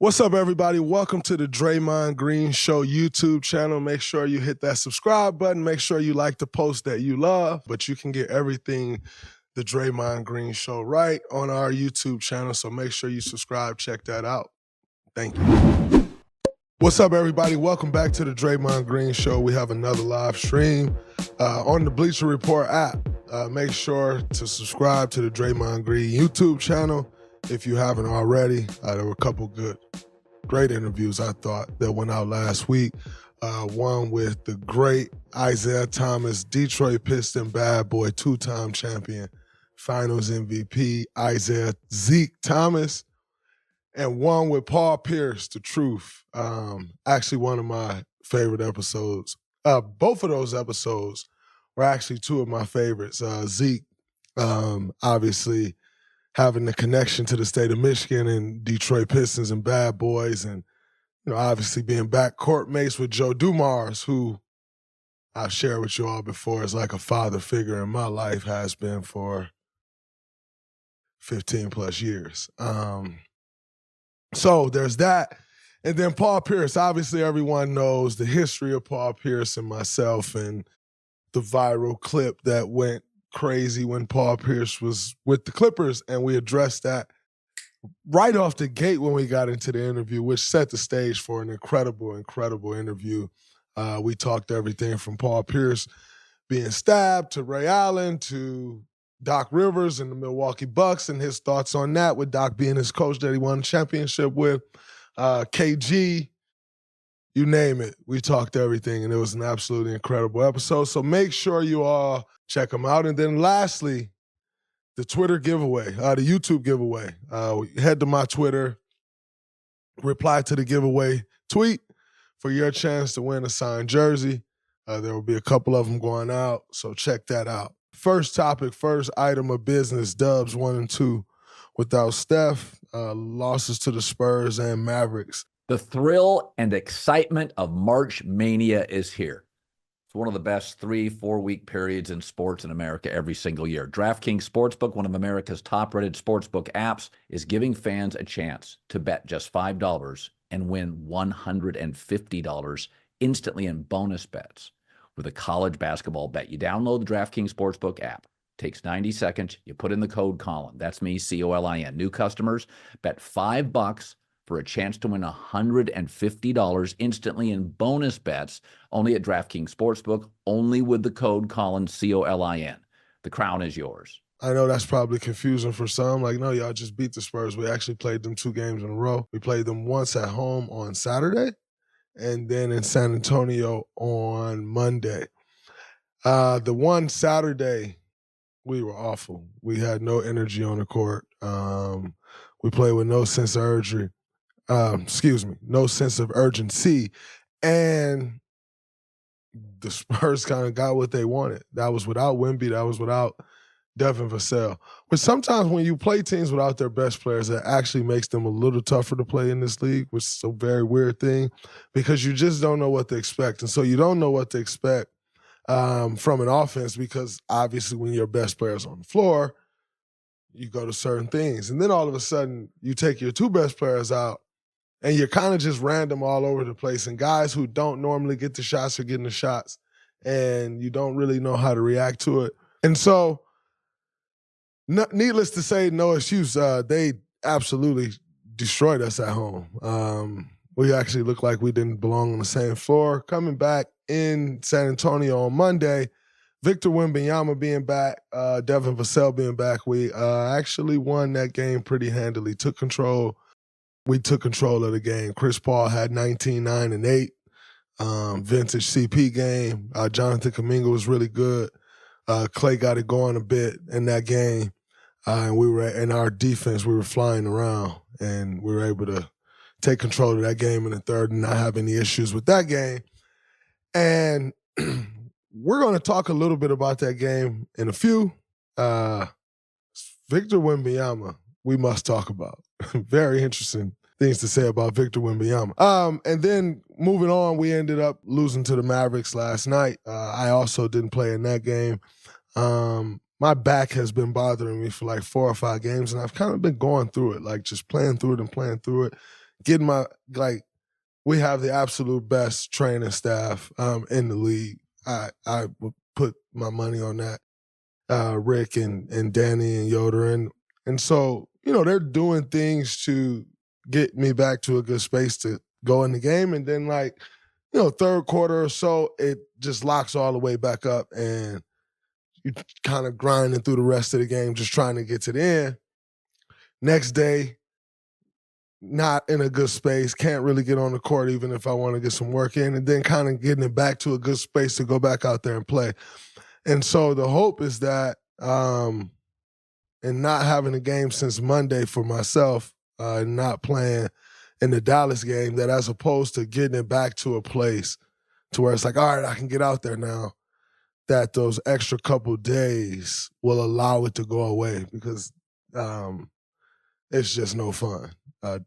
What's up, everybody? Welcome to the Draymond Green Show YouTube channel. Make sure you hit that subscribe button. Make sure you like the post that you love. But you can get everything the Draymond Green Show right on our YouTube channel. So make sure you subscribe. Check that out. Thank you. What's up, everybody? Welcome back to the Draymond Green Show. We have another live stream on the Bleacher Report app. Make sure to subscribe to the Draymond Green YouTube channel if you haven't already. There were a couple great interviews, I thought, that went out last week. One with the great Isaiah Thomas, Detroit Piston bad boy, two-time champion, Finals MVP, Isaiah Zeke Thomas. And one with Paul Pierce, The Truth. Actually one of my favorite episodes. Both of those episodes were actually two of my favorites. Zeke, obviously, having the connection to the state of Michigan and Detroit Pistons and Bad Boys, and obviously being backcourt mates with Joe Dumars, who I've shared with you all before is like a father figure in my life, has been for 15 plus years. So there's that. And then Paul Pierce, obviously everyone knows the history of Paul Pierce and myself and the viral clip that went crazy when Paul Pierce was with the Clippers, and we addressed that right off the gate when we got into the interview, which set the stage for an incredible interview. We talked everything from Paul Pierce being stabbed to Ray Allen to Doc Rivers and the Milwaukee Bucks and his thoughts on that, with Doc being his coach that he won a championship with, KG, you name it. We talked everything, and it was an absolutely incredible episode. So make sure you all check them out. And then lastly, the Twitter giveaway, the YouTube giveaway. Head to my Twitter, reply to the giveaway tweet for your chance to win a signed jersey. There will be a couple of them going out, so check that out. First topic, first item of business, Dubs 1 and 2 without Steph, losses to the Spurs and Mavericks. The thrill and excitement of March Mania is here. It's one of the best 3-4 week periods in sports in America every single year. DraftKings Sportsbook, one of America's top-rated sportsbook apps, is giving fans a chance to bet just $5 and win $150 instantly in bonus bets with a college basketball bet. You download the DraftKings Sportsbook app. Takes 90 seconds. You put in the code Colin. That's me, C-O-L-I-N. New customers, bet $5 for a chance to win $150 instantly in bonus bets, only at DraftKings Sportsbook, only with the code Colin, C-O-L-I-N. The crown is yours. I know that's probably confusing for some. Like, no, y'all just beat the Spurs. We actually played them 2 games in a row. We played them once at home on Saturday and then in San Antonio on Monday. The one Saturday, we were awful. We had no energy on the court. We played with no sense of urgency. No sense of urgency. And the Spurs kind of got what they wanted. That was without Wemby. That was without Devin Vassell. But sometimes when you play teams without their best players, that actually makes them a little tougher to play in this league, which is a very weird thing because you just don't know what to expect. And so you don't know what to expect from an offense because obviously when your best player's on the floor, you go to certain things. And then all of a sudden you take your 2 best players out and you're kind of just random all over the place. And guys who don't normally get the shots are getting the shots and you don't really know how to react to it. And so needless to say, no excuse. They absolutely destroyed us at home. We actually looked like we didn't belong on the same floor. Coming back in San Antonio on Monday, Victor Wembanyama being back, Devin Vassell being back, we actually won that game pretty handily, took control. We took control of the game. Chris Paul had 19, 9, and 8. Vintage CP game. Jonathan Kuminga was really good. Clay got it going a bit in that game. And we were in our defense, we were flying around and we were able to take control of that game in the third and not have any issues with that game. And we're going to talk a little bit about that game in a few. Victor Wembanyama, we must talk about. Very interesting things to say about Victor Wembanyama. And then moving on, we ended up losing to the Mavericks last night. I also didn't play in that game. My back has been bothering me for like 4 or 5 games, and I've kind of been going through it, like just playing through it and playing through it. getting we have the absolute best training staff in the league. I would put my money on that. Rick and Danny and Yoder. And so, they're doing things to get me back to a good space to go in the game. And then third quarter or so, it just locks all the way back up and you kind of grinding through the rest of the game, just trying to get to the end. Next day, not in a good space, can't really get on the court even if I want to get some work in, and then kind of getting it back to a good space to go back out there and play. And so the hope is that, and not having a game since Monday for myself, not playing in the Dallas game, that as opposed to getting it back to a place to where it's like, all right, I can get out there now, that those extra couple days will allow it to go away because it's just no fun.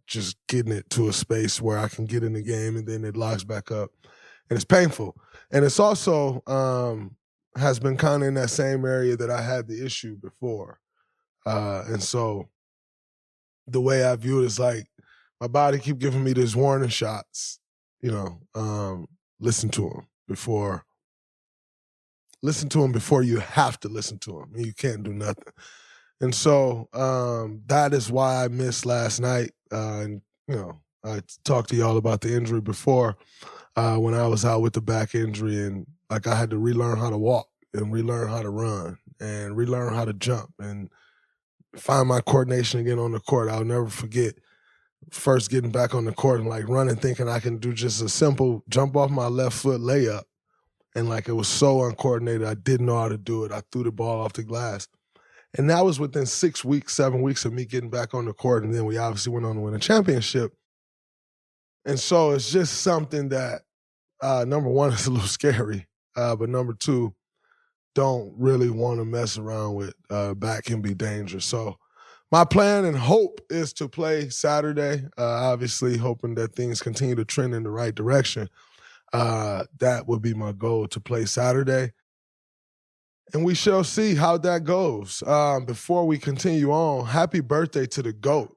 Just getting it to a space where I can get in the game and then it locks back up. And it's painful. And it's also has been kind of in that same area that I had the issue before. And so the way I view it is like my body keep giving me these warning shots, listen to them before you have to listen to them. You can't do nothing. And so that is why I missed last night. And, I talked to y'all about the injury before when I was out with the back injury, and I had to relearn how to walk and relearn how to run and relearn how to jump and find my coordination again on the court. I'll never forget first getting back on the court and running, thinking I can do just a simple jump off my left foot layup. And it was so uncoordinated, I didn't know how to do it. I threw the ball off the glass. And that was within 7 weeks of me getting back on the court. And then we obviously went on to win a championship. And so it's just something that, number one, is a little scary. But number two, don't really want to mess around with. Back can be dangerous. So my plan and hope is to play Saturday, obviously hoping that things continue to trend in the right direction. That would be my goal, to play Saturday. And we shall see how that goes. Before we continue on, happy birthday to the GOAT,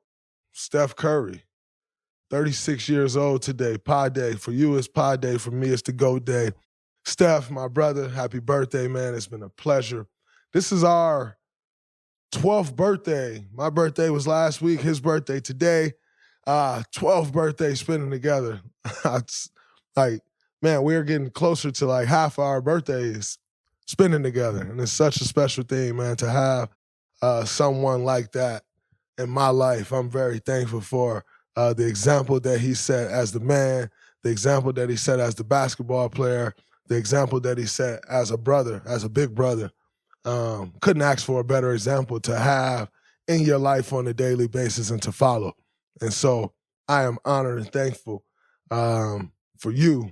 Steph Curry. 36 years old today, Pi Day. For you, it's Pi Day. For me, it's the GOAT Day. Steph, my brother, happy birthday, man. It's been a pleasure. This is our 12th birthday. My birthday was last week, his birthday today. 12th birthday spending together. It's man, we're getting closer to half our birthdays spending together. And it's such a special thing, man, to have someone like that in my life. I'm very thankful for the example that he set as the man, the example that he set as the basketball player, the example that he set as a brother, as a big brother. Couldn't ask for a better example to have in your life on a daily basis and to follow. And so I am honored and thankful for you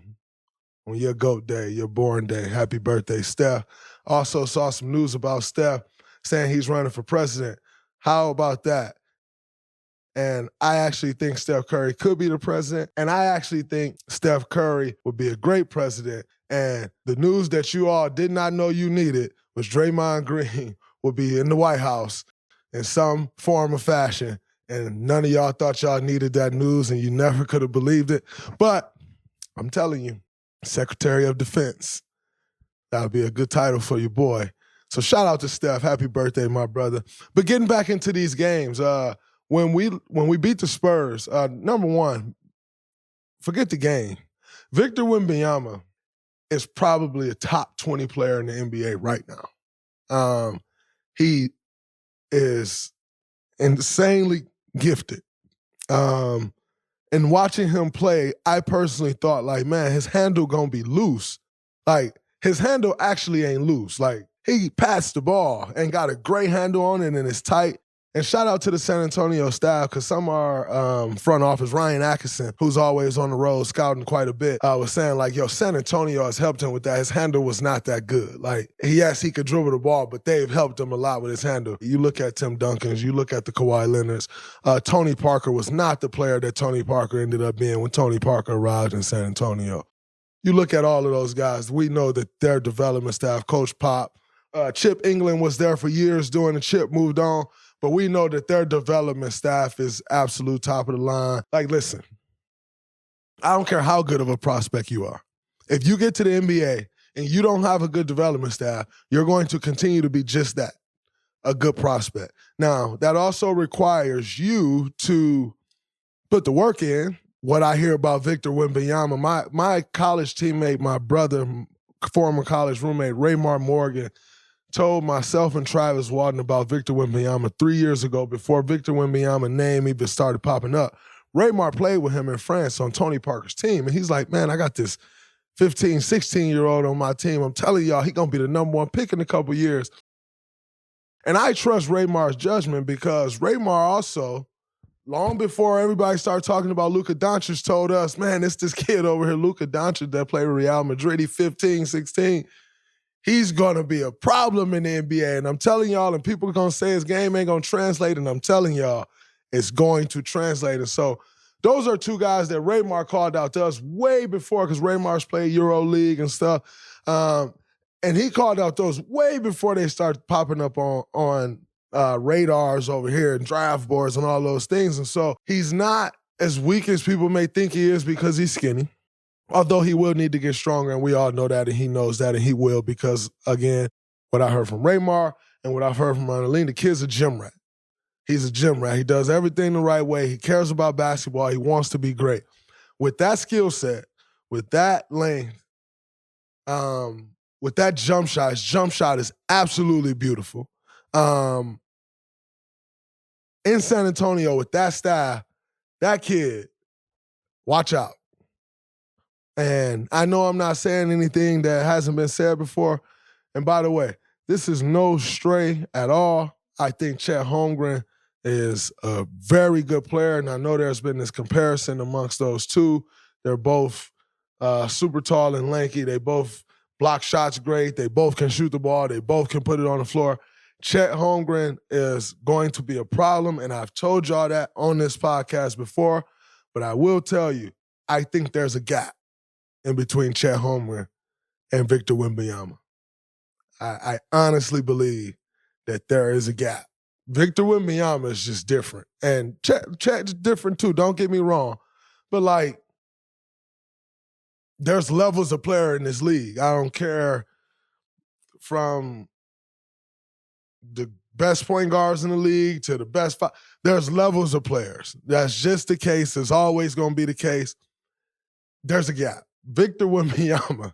on your GOAT Day, your born day. Happy birthday, Steph. Also saw some news about Steph saying he's running for president. How about that? And I actually think Steph Curry could be the president. And I actually think Steph Curry would be a great president. And the news that you all did not know you needed was Draymond Green would be in the White House in some form or fashion. And none of y'all thought y'all needed that news and you never could have believed it. But I'm telling you, Secretary of Defense. That would be a good title for your boy. So shout out to Steph. Happy birthday, my brother. But getting back into these games, when we beat the Spurs, number one, forget the game. Victor Wembanyama is probably a top 20 player in the NBA right now. He is insanely gifted. And watching him play, I personally thought, man, his handle gonna be loose. His handle actually ain't loose. He passed the ball and got a great handle on it and it's tight. And shout out to the San Antonio staff, because some of our front office, Ryan Atkinson, who's always on the road scouting quite a bit, was saying, San Antonio has helped him with that. His handle was not that good. Yes, he could dribble the ball, but they've helped him a lot with his handle. You look at Tim Duncan's, you look at the Kawhi Leonards. Tony Parker was not the player that Tony Parker ended up being when Tony Parker arrived in San Antonio. You look at all of those guys, we know that their development staff, Coach Pop, Chip England was there for years doing the Chip, moved on. But we know that their development staff is absolute top of the line. Listen, I don't care how good of a prospect you are. If you get to the NBA and you don't have a good development staff, you're going to continue to be just that, a good prospect. Now, that also requires you to put the work in. What I hear about Victor Wembanyama, my college teammate, my brother, former college roommate, Raymar Morgan, told myself and Travis Walton about Victor Wembanyama 3 years ago before Victor Wembanyama's name even started popping up. Raymar played with him in France on Tony Parker's team, and he's like, man, I got this 15, 16-year-old on my team. I'm telling y'all, he's going to be the number one pick in a couple years. And I trust Raymar's judgment because Raymar also, long before everybody started talking about Luka Doncic, told us, man, it's this kid over here, Luka Doncic, that played with Real Madrid. He's 15, 16. He's going to be a problem in the NBA. And I'm telling y'all, and people are going to say his game ain't going to translate, and I'm telling y'all, it's going to translate. And so those are two guys that Raymar called out to us way before, because Raymar's played EuroLeague and stuff. And he called out those way before they started popping up on radars over here and draft boards and all those things. And so he's not as weak as people may think he is because he's skinny. Although he will need to get stronger, and we all know that, and he knows that, and he will because, again, what I heard from Raymar and what I've heard from Arnoline, the kid's a gym rat. He's a gym rat. He does everything the right way. He cares about basketball. He wants to be great. With that skill set, with that length, with that jump shot, his jump shot is absolutely beautiful. In San Antonio, with that style, that kid, watch out. And I know I'm not saying anything that hasn't been said before. And by the way, this is no stray at all. I think Chet Holmgren is a very good player, and I know there's been this comparison amongst those two. They're both super tall and lanky. They both block shots great. They both can shoot the ball. They both can put it on the floor. Chet Holmgren is going to be a problem, and I've told y'all that on this podcast before, but I will tell you, I think there's a gap in between Chet Holmgren and Victor Wembanyama. I honestly believe that there is a gap. Victor Wembanyama is just different. And Chet's different too, don't get me wrong. But like, there's levels of player in this league. I don't care from the best point guards in the league to the best five. There's levels of players. That's just the case. It's always going to be the case. There's a gap. Victor Wembanyama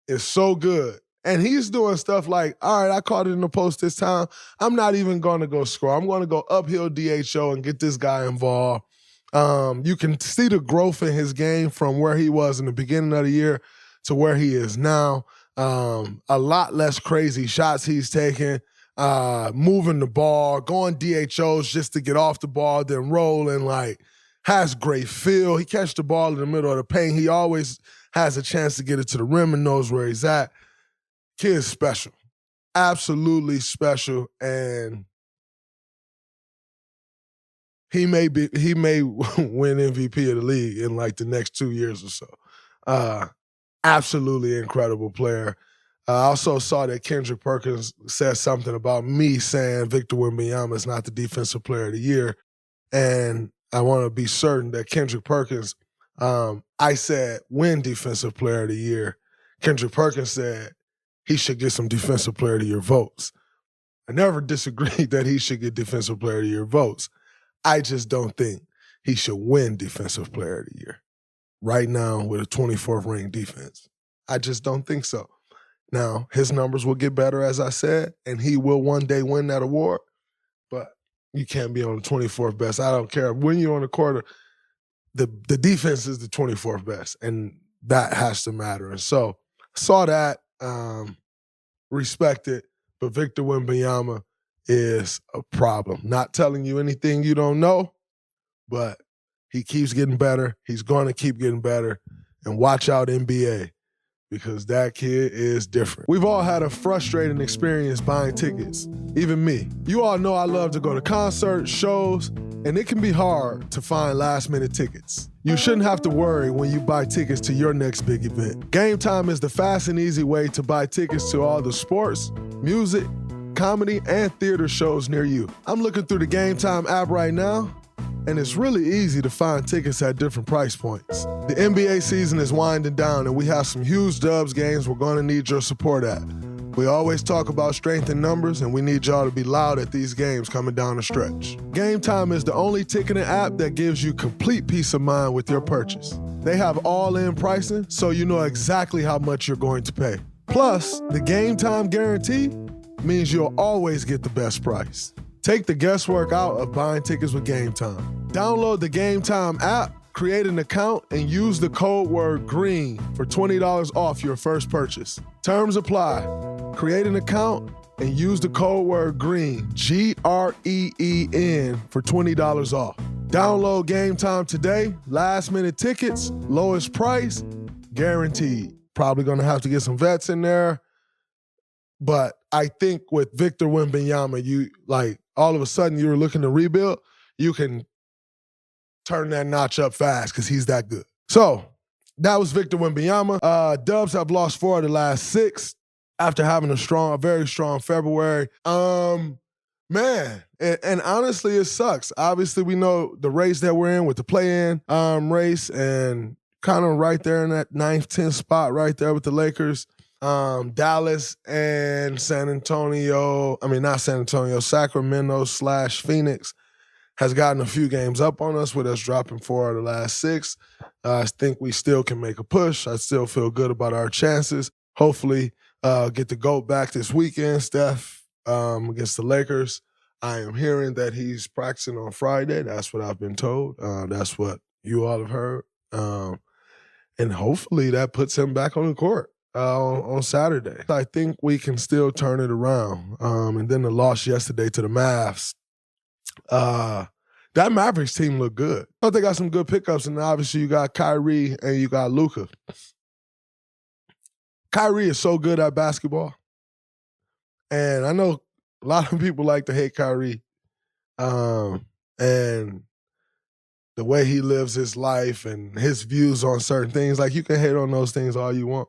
is so good. And he's doing stuff like, all right, I caught it in the post this time. I'm not even going to go score. I'm going to go uphill DHO and get this guy involved. You can see the growth in his game from where he was in the beginning of the year to where he is now. A lot less crazy shots he's taking, moving the ball, going DHOs just to get off the ball, then rolling, like, has great feel. He catches the ball in the middle of the paint. He always has a chance to get it to the rim and knows where he's at. Kid's special. Absolutely special. And he may win MVP of the league in like the next 2 years or so. Absolutely incredible player. I also saw that Kendrick Perkins said something about me saying Victor Wembanyama is not the defensive player of the year. And I want to be certain that Kendrick Perkins, I said win defensive player of the year. Kendrick Perkins said he should get some defensive player of the year votes. I never disagreed that he should get defensive player of the year votes. I just don't think he should win defensive player of the year right now with a 24th ranked defense. I just don't think so. Now, his numbers will get better, as I said, and he will one day win that award, but you can't be on the 24th best. I don't care. When you're on the court, the defense is the 24th best, and that has to matter. And so saw that, respect it, but Victor Wembanyama is a problem. Not telling you anything you don't know, but he keeps getting better. He's going to keep getting better. And watch out, NBA, because that kid is different. We've all had a frustrating experience buying tickets, even me. You all know I love to go to concerts, shows, and it can be hard to find last-minute tickets. You shouldn't have to worry when you buy tickets to your next big event. Game Time is the fast and easy way to buy tickets to all the sports, music, comedy, and theater shows near you. I'm looking through the Game Time app right now, and it's really easy to find tickets at different price points. The NBA season is winding down, and we have some huge Dubs games we're going to need your support at. We always talk about strength in numbers, and we need y'all to be loud at these games coming down the stretch. Game Time is the only ticketing app that gives you complete peace of mind with your purchase. They have all-in pricing, so you know exactly how much you're going to pay. Plus, the Game Time guarantee means you'll always get the best price. Take the guesswork out of buying tickets with Game Time. Download the Game Time app, create an account, and use the code word GREEN for $20 off your first purchase. Terms apply. Create an account and use the code word GREEN, GREEN, for $20 off. Download Game Time today. Last minute tickets, lowest price, guaranteed. Probably gonna have to get some vets in there. But I think with Victor Wembanyama, you all of a sudden you were looking to rebuild, you can turn that notch up fast because he's that good. So that was Victor Wembanyama. Dubs have lost 4 of the last 6 after having a very strong February. Man, and honestly, it sucks. Obviously, we know the race that we're in with the play-in race, and kind of right there in that 9th, 10th spot right there with the Lakers. Dallas and Sacramento/Phoenix has gotten a few games up on us with us dropping 4 of the last 6. I think we still can make a push. I still feel good about our chances. Hopefully, get the GOAT back this weekend, Steph, against the Lakers. I am hearing that he's practicing on Friday. That's what I've been told. That's what you all have heard. And hopefully that puts him back on the court on Saturday. I think we can still turn it around. And then the loss yesterday to the Mavs. That Mavericks team looked good. I thought they got some good pickups, and obviously you got Kyrie and you got Luka. Kyrie is so good at basketball. And I know a lot of people like to hate Kyrie. And the way he lives his life and his views on certain things, you can hate on those things all you want.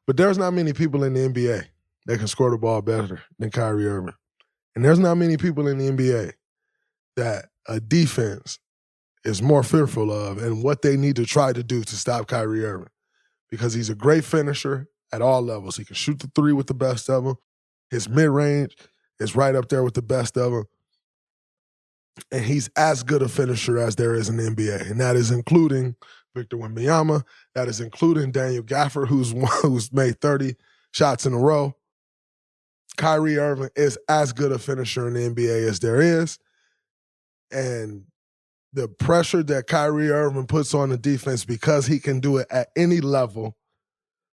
But there's not many people in the NBA that can score the ball better than Kyrie Irving. And there's not many people in the NBA that a defense is more fearful of and what they need to try to do to stop Kyrie Irving. Because he's a great finisher at all levels. He can shoot the 3 with the best of them. His mid-range is right up there with the best of them. And he's as good a finisher as there is in the NBA. And that is including Victor Wembanyama. That is including Daniel Gafford, who's made 30 shots in a row. Kyrie Irving is as good a finisher in the NBA as there is. And the pressure that Kyrie Irving puts on the defense, because he can do it at any level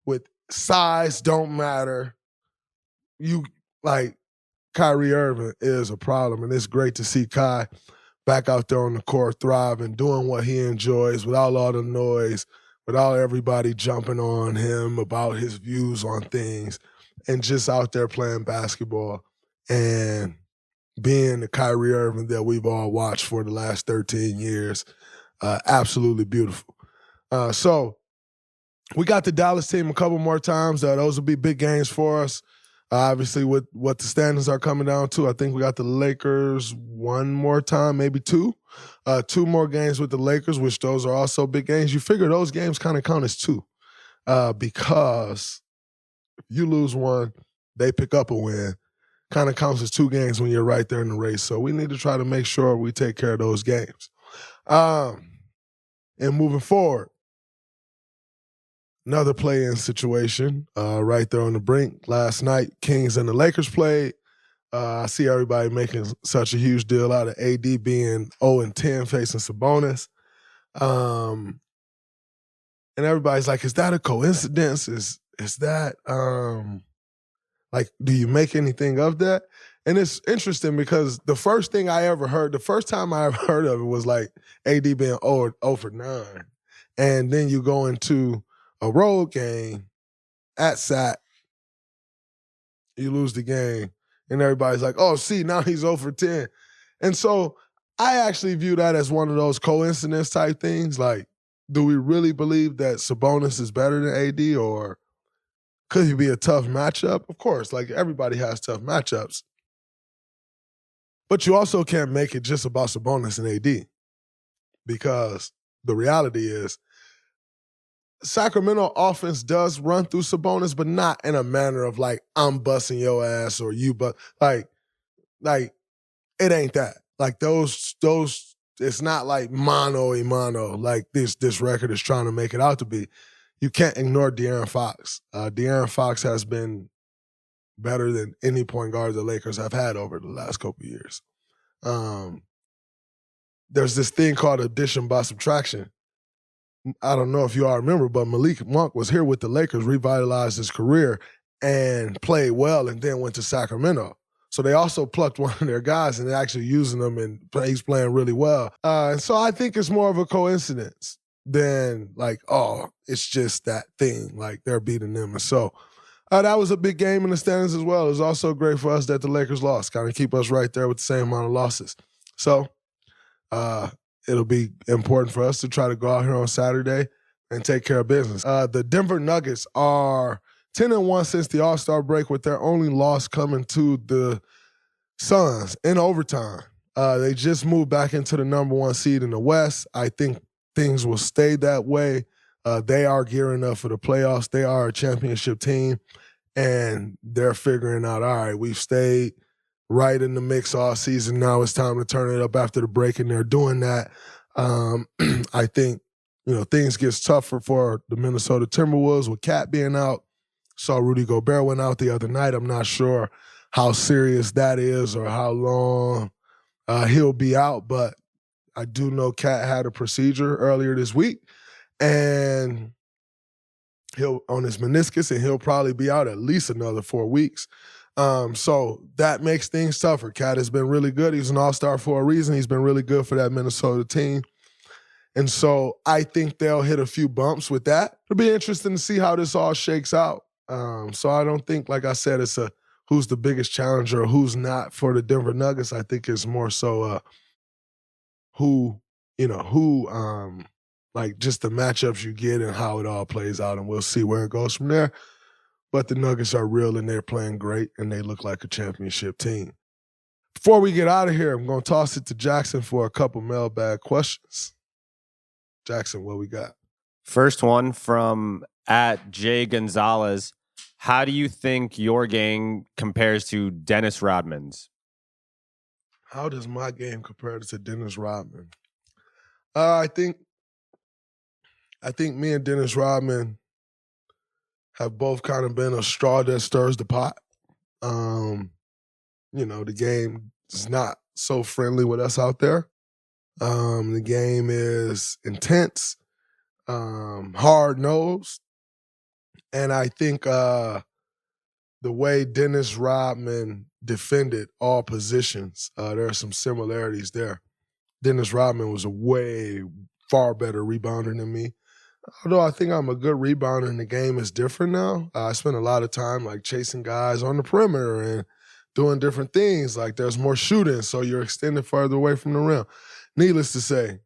with size don't matter. Kyrie Irving is a problem, and it's great to see Kai back out there on the court thriving, doing what he enjoys without all the noise, without everybody jumping on him about his views on things, and just out there playing basketball and being the Kyrie Irving that we've all watched for the last 13 years. Absolutely beautiful. So we got the Dallas team a couple more times. Those will be big games for us. Obviously, with what the standings are coming down to, I think we got the Lakers one more time, maybe 2. 2 more games with the Lakers, which those are also big games. You figure those games kind of count as 2 because if you lose one, they pick up a win. Kind of counts as 2 games when you're right there in the race. So we need to try to make sure we take care of those games. And moving forward, another play-in situation right there on the brink. Last night, Kings and the Lakers played. I see everybody making such a huge deal out of AD being 0-10 facing Sabonis. And everybody's like, is that a coincidence? Is that, do you make anything of that? And it's interesting because the first time I ever heard of it was AD being 0 for 9. And then you go into a road game at SAC, you lose the game, and everybody's like, oh, see, now he's 0 for 10. And so I actually view that as one of those coincidence type things. Do we really believe that Sabonis is better than AD, or could he be a tough matchup? Of course, everybody has tough matchups. But you also can't make it just about Sabonis and AD, because the reality is Sacramento offense does run through Sabonis, but not in a manner of like, I'm busting your ass or you, but like it ain't that. Like those, it's not like mano a mano like this record is trying to make it out to be. You can't ignore De'Aaron Fox. De'Aaron Fox has been better than any point guard the Lakers have had over the last couple of years. There's this thing called addition by subtraction. I don't know if you all remember, but Malik Monk was here with the Lakers, revitalized his career, and played well, and then went to Sacramento. So they also plucked one of their guys and they're actually using them, and he's playing really well. And so I think it's more of a coincidence than like, oh, it's just that thing, like they're beating them. And so that was a big game in the standings as well. It was also great for us that the Lakers lost, kind of keep us right there with the same amount of losses. So it'll be important for us to try to go out here on Saturday and take care of business. The Denver Nuggets are 10-1 since the All-Star break, with their only loss coming to the Suns in overtime. They just moved back into the number 1 seed in the West. I think things will stay that way. They are gearing up for the playoffs. They are a championship team, and they're figuring out, all right, we've stayed right in the mix all season. Now it's time to turn it up after the break, and they're doing that. I think, things gets tougher for the Minnesota Timberwolves with Cat being out. Saw Rudy Gobert went out the other night. I'm not sure how serious that is or how long he'll be out, but I do know Cat had a procedure earlier this week, and he'll on his meniscus, and he'll probably be out at least another 4 weeks. So that makes things tougher. Cat has been really good. He's an all-star for a reason. He's been really good for that Minnesota team. And so I think they'll hit a few bumps with that. It'll be interesting to see how this all shakes out. So I don't think, like I said, it's a who's the biggest challenger or who's not for the Denver Nuggets. I think it's more so who like just the matchups you get and how it all plays out, and we'll see where it goes from there. But the Nuggets are real, and they're playing great, and they look like a championship team. Before we get out of here, I'm going to toss it to Jackson for a couple mailbag questions. Jackson, what we got? First one from @Jay Gonzalez. How do you think your game compares to Dennis Rodman's? How does my game compare to Dennis Rodman? I think me and Dennis Rodman have both kind of been a straw that stirs the pot. The game is not so friendly with us out there. The game is intense, hard-nosed, and I think the way Dennis Rodman defended all positions, there are some similarities there. Dennis Rodman was a way far better rebounder than me. Although I think I'm a good rebounder, and the game is different now. I spend a lot of time like chasing guys on the perimeter and doing different things. Like there's more shooting, so you're extended further away from the rim. Needless to say,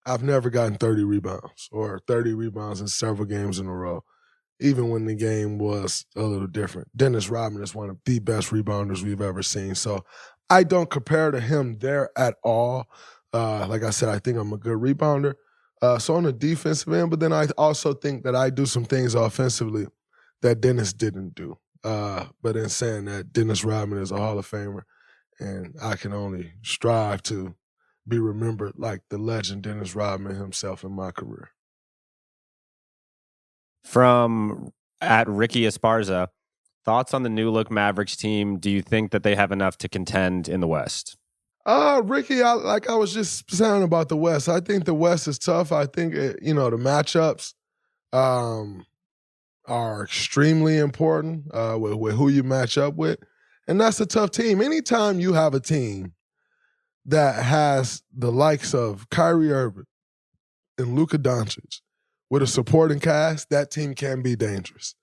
I've never gotten 30 rebounds or 30 rebounds in several games in a row, even when the game was a little different. Dennis Rodman is one of the best rebounders we've ever seen. So I don't compare to him there at all. Like I said, I think I'm a good rebounder. So on the defensive end, but then I also think that I do some things offensively that Dennis didn't do. But in saying that, Dennis Rodman is a Hall of Famer, and I can only strive to be remembered like the legend Dennis Rodman himself in my career. From @Ricky Esparza, thoughts on the new look Mavericks team? Do you think that they have enough to contend in the West? Ricky, I was just saying about the West. I think the West is tough. I think, the matchups are extremely important with who you match up with. And that's a tough team. Anytime you have a team that has the likes of Kyrie Irving and Luka Doncic with a supporting cast, that team can be dangerous.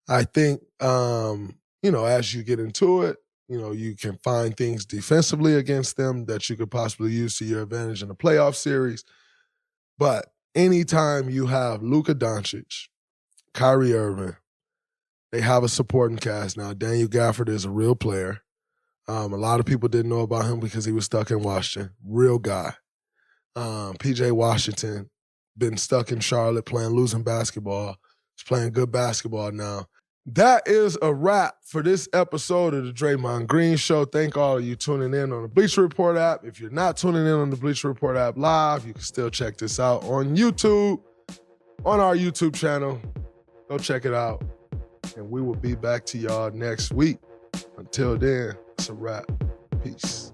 I think, as you get into it, you can find things defensively against them that you could possibly use to your advantage in a playoff series. But anytime you have Luka Doncic, Kyrie Irving, they have a supporting cast. Now, Daniel Gafford is a real player. A lot of people didn't know about him because he was stuck in Washington. Real guy. PJ Washington, been stuck in Charlotte losing basketball. He's playing good basketball now. That is a wrap for this episode of the Draymond Green Show. Thank all of you tuning in on the Bleacher Report app. If you're not tuning in on the Bleacher Report app live, you can still check this out on YouTube, on our YouTube channel. Go check it out. And we will be back to y'all next week. Until then, it's a wrap. Peace.